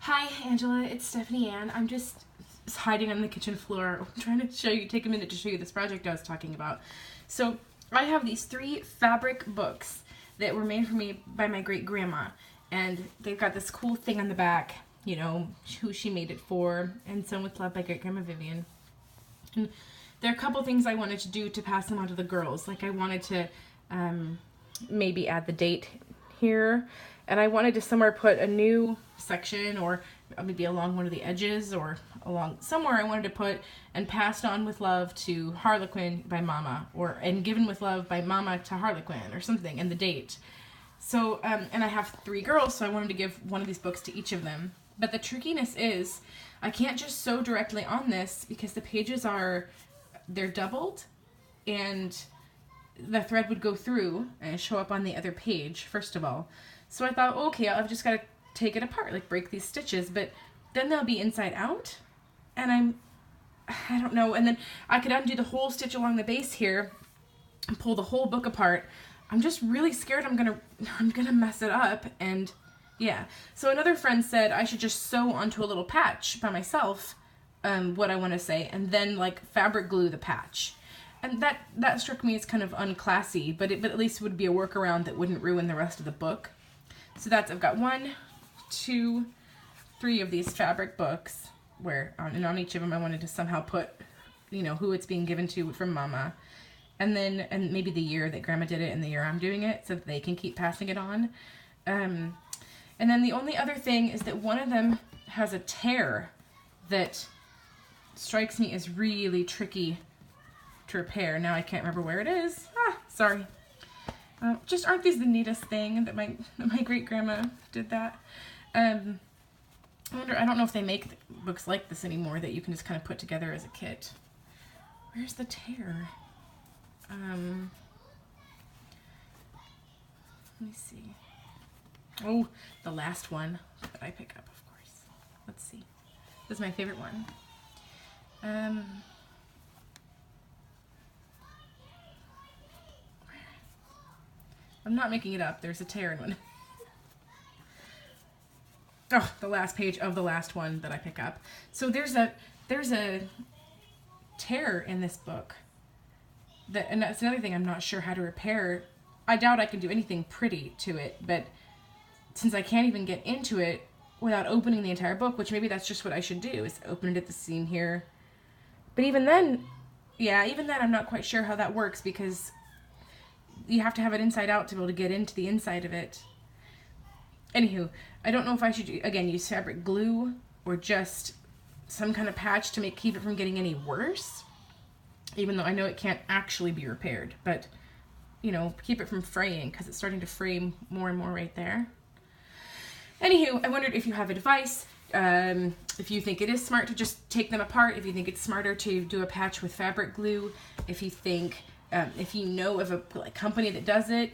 Hi, Angela. It's Stephanie Ann. I'm just hiding on the kitchen floor. I'm trying to take a minute to show you this project I was talking about. So I have these 3 fabric books that were made for me by my great grandma, and they've got this cool thing on the back, you know, who she made it for, and Sewn with Love by Great Grandma Vivian. And there are a couple things I wanted to do to pass them on to the girls. Like I wanted to maybe add the date here, and I wanted to somewhere put a new section, or maybe along one of the edges, or along somewhere I wanted to put and passed on with love to Harlequin by Mama, or and given with love by Mama to Harlequin, or something, and the date. So and I have 3 girls, so I wanted to give one of these books to each of them. But the trickiness is I can't just sew directly on this because the pages they're doubled, and the thread would go through and show up on the other page, first of all. So I thought, okay, I've just got to take it apart, like break these stitches, but then they'll be inside out, and I don't know, and then I could undo the whole stitch along the base here and pull the whole book apart. I'm just really scared I'm gonna mess it up, and yeah. So another friend said I should just sew onto a little patch by myself what I want to say, and then like fabric glue the patch. And that struck me as kind of unclassy, but at least it would be a workaround that wouldn't ruin the rest of the book. So I've got 1, 2, 3 of these fabric books where on each of them I wanted to somehow put, you know, who it's being given to from Mama, and maybe the year that Grandma did it and the year I'm doing it, so that they can keep passing it on. And then the only other thing is that one of them has a tear that strikes me as really tricky to repair. Now I can't remember where it is. Sorry. Just aren't these the neatest thing that my great grandma did that? I don't know if they make books like this anymore that you can just kind of put together as a kit. Where's the tear? Let me see. Oh, the last one that I pick up, of course. Let's see. This is my favorite one. I'm not making it up. There's a tear in one. Oh, the last page of the last one that I pick up. So there's a tear in this book. And that's another thing I'm not sure how to repair. I doubt I can do anything pretty to it, but since I can't even get into it without opening the entire book, which maybe that's just what I should do, is open it at the seam here. But even then I'm not quite sure how that works, because you have to have it inside out to be able to get into the inside of it. Anywho, I don't know if I should, again, use fabric glue or just some kind of patch to keep it from getting any worse, even though I know it can't actually be repaired, but, you know, keep it from fraying, because it's starting to fray more and more right there. Anywho, I wondered if you have advice, if you think it is smart to just take them apart, if you think it's smarter to do a patch with fabric glue, if you think, if you know of a company that does it.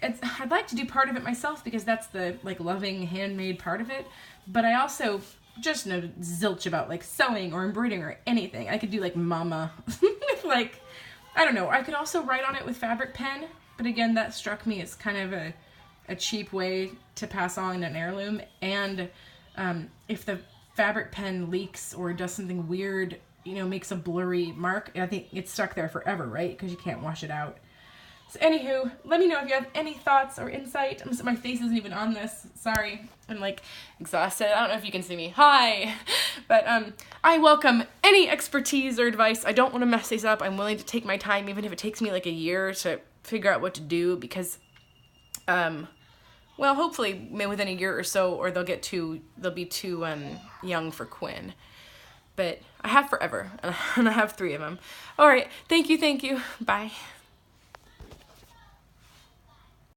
I'd like to do part of it myself, because that's the loving handmade part of it, but I also just know zilch about sewing or embroidering or anything. I could do Mama. I don't know. I could also write on it with fabric pen, but again, that struck me as kind of a cheap way to pass on an heirloom, and if the fabric pen leaks or does something weird, you know, makes a blurry mark, I think it's stuck there forever, right? Because you can't wash it out. So anywho, let me know if you have any thoughts or insight. My face isn't even on this. Sorry. I'm exhausted. I don't know if you can see me. Hi. But I welcome any expertise or advice. I don't want to mess these up. I'm willing to take my time, even if it takes me a year to figure out what to do, because well, hopefully maybe within a year or so, or they'll be too young for Quinn. But I have forever, and I have 3 of them. All right. Thank you. Bye.